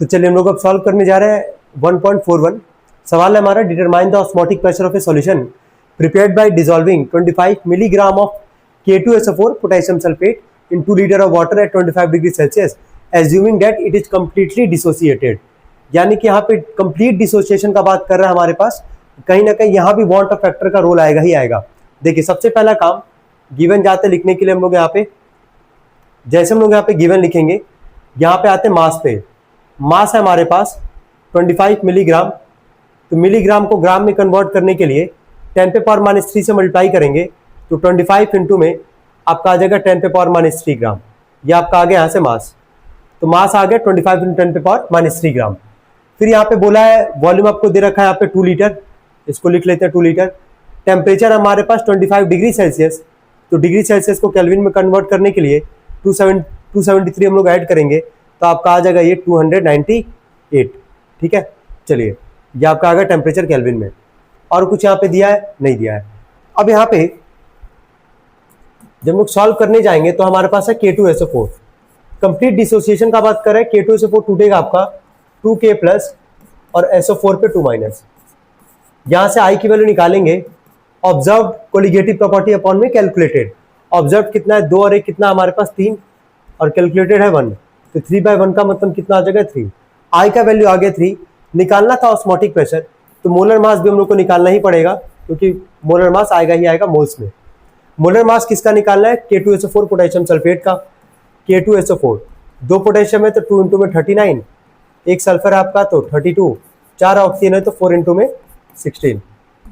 तो चलिए हम लोग अब सॉल्व करने जा रहे हैं 1.41। सवाल है हमारा, determine the osmotic pressure of A solution prepared by dissolving 25 milligram of K2SO4 potassium sulphate in 2 litre of water at 25 degree Celsius assuming that it is completely dissociated. यानी कि यहाँ पे कंप्लीट डिसोसिएशन का बात कर रहा है हमारे पास, कहीं ना कहीं यहाँ भी वांट ऑफ फैक्टर का रोल आएगा ही आएगा। देखिए सबसे पहला काम गिवन जाते लिखने के लिए हम लोग यहाँ पे, जैसे हम लोग यहाँ पे गिवन लिखेंगे, यहाँ पे आते मास पे। मास है हमारे पास 25 मिलीग्राम, तो मिलीग्राम को ग्राम में कन्वर्ट करने के लिए 10⁻³ से मल्टीप्लाई करेंगे तो 25 इंटू में आपका आ जाएगा 10⁻³ ग्राम। ये आपका आ गया यहाँ से मास, तो मास आ गया 25 इंटू 10⁻³ ग्राम। फिर यहाँ पे बोला है वॉल्यूम आपको दे रखा है यहाँ पे 2 लीटर, इसको लिख लेते हैं 2 लीटर। टेम्परेचर हमारे पास 25 डिग्री सेल्सियस, तो डिग्री सेल्सियस को केल्विन में कन्वर्ट करने के लिए 273 हम लोग ऐड करेंगे तो आपका आ जाएगा ये 298। ठीक है, चलिए ये आपका आ गया टेम्परेचर केल्विन में। और कुछ यहाँ पे दिया है? नहीं दिया है। अब यहाँ पे जब लोग सॉल्व करने जाएंगे तो हमारे पास है K2SO4। कंप्लीट डिसोसिएशन का बात करें, K2SO4 टूटेगा आपका 2K प्लस और SO4 पे 2 - यहां से I की वैल्यू निकालेंगे। ऑब्जर्व्ड कोलिगेटिव प्रॉपर्टी अपॉन में कैलकुलेटेड। ऑब्जर्व कितना है 2 और 1 कितना हमारे पास 3 और कैलकुलेटेड है 1, तो 3/1 का मतलब कितना आ जाएगा 3। I का वैल्यू आ गया 3। निकालना था ऑस्मोटिक प्रेशर, तो मोलर मास भी हम लोग को निकालना ही पड़ेगा क्योंकि मोलर मास आएगा ही आएगा मोल्स में। मोलर मास किसका निकालना है? K2SO4 पोटेशियम सल्फेट का। K2SO4 2 पोटेशियम है तो 2 इंटू में 39, 1 सल्फर है आपका तो 32, 4 ऑक्सीजन है तो 4 इंटू में 16।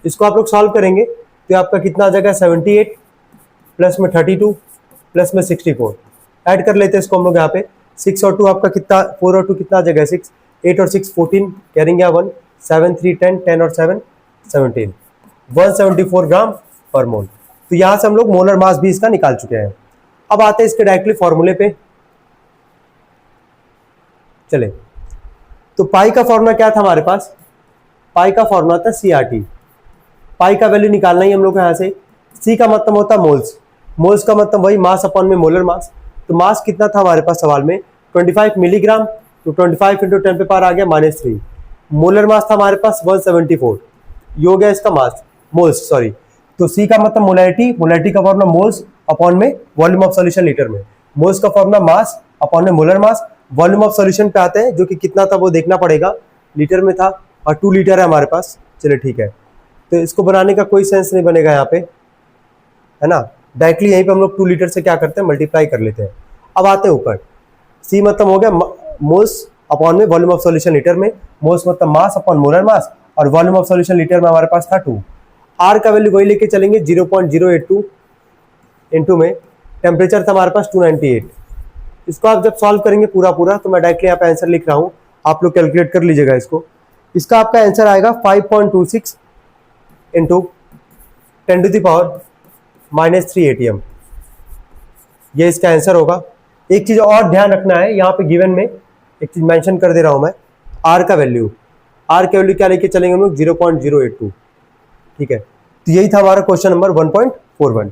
इसको आप लोग सॉल्व करेंगे तो आपका कितना आ जाएगा 78 प्लस में 32 प्लस में 64। ऐड कर लेते हैं इसको हम लोग यहाँ पे। 6 और 2 आपका कितना, 4 और 2 कितना आ जाएगा 6, 8 और 6 14, कैरिंग 1, 7 3 10, 10 और 7 17, 174 ग्राम पर मोल। तो यहाँ से हम लोग मोलर मास भी इसका निकाल चुके हैं। अब आते हैं इसके डायरेक्टली फॉर्मूले पे। चले, तो पाई का फॉर्मूला क्या था हमारे पास? पाई का फॉर्मूला था CRT। पाई का वैल्यू निकालना ही हम लोग यहाँ से। C का मतलब होता है मोल्स, मोल्स का मतलब वही मास अपॉन में मोलर मास। तो मास कितना था हमारे पास सवाल में? 25 मिलीग्राम, तो 25 इंटू 10 पे पावर आ गया -3। मोलर मास था हमारे पास 174, ये हो गया इसका मास, मोल्स सॉरी। तो C का मतलब मोलैरिटी, मोलैरिटी का फॉर्मूला मोल्स अपॉन में वॉल्यूम ऑफ सॉल्यूशन लीटर में। मोल्स का फॉर्मूला मास अपॉन में molar mass. Volume of solution पे आते हैं जो कि कितना था वो देखना पड़ेगा, लीटर में था और 2 लीटर है हमारे पास। चलिए ठीक है, तो इसको बनाने का कोई सेंस नहीं बनेगा यहाँ पे, है ना। डायरेक्टली यहीं पे हम लोग 2 लीटर से क्या करते हैं, मल्टीप्लाई कर लेते हैं। अब आते हैं ऊपर। C मतलब हो गया मोल्स अपॉन में वॉल्यूम ऑफ सॉल्यूशन लीटर में। मोल्स मतलब मास अपॉन मोलर मास, और वॉल्यूम ऑफ सॉल्यूशन लीटर में हमारे पास था 2। R का वैल्यू वही लेके चलेंगे 0.082 इंटू में टेम्परेचर था हमारे पास 298। इसको आप जब सॉल्व करेंगे पूरा तो मैं डायरेक्टली यहाँ पे आंसर लिख रहा हूँ, आप लोग कैलकुलेट कर लीजिएगा इसको। इसका आपका आंसर आएगा 5.26 इंटू 10⁻³ ATM। ये इसका आंसर होगा। एक चीज और ध्यान रखना है, यहाँ पे गिवन में एक चीज मेंशन कर दे रहा हूं मैं, R का वैल्यू। R का वैल्यू क्या लेके चलेंगे हम लोग? 0.082। ठीक है, तो यही था हमारा क्वेश्चन नंबर 1.41।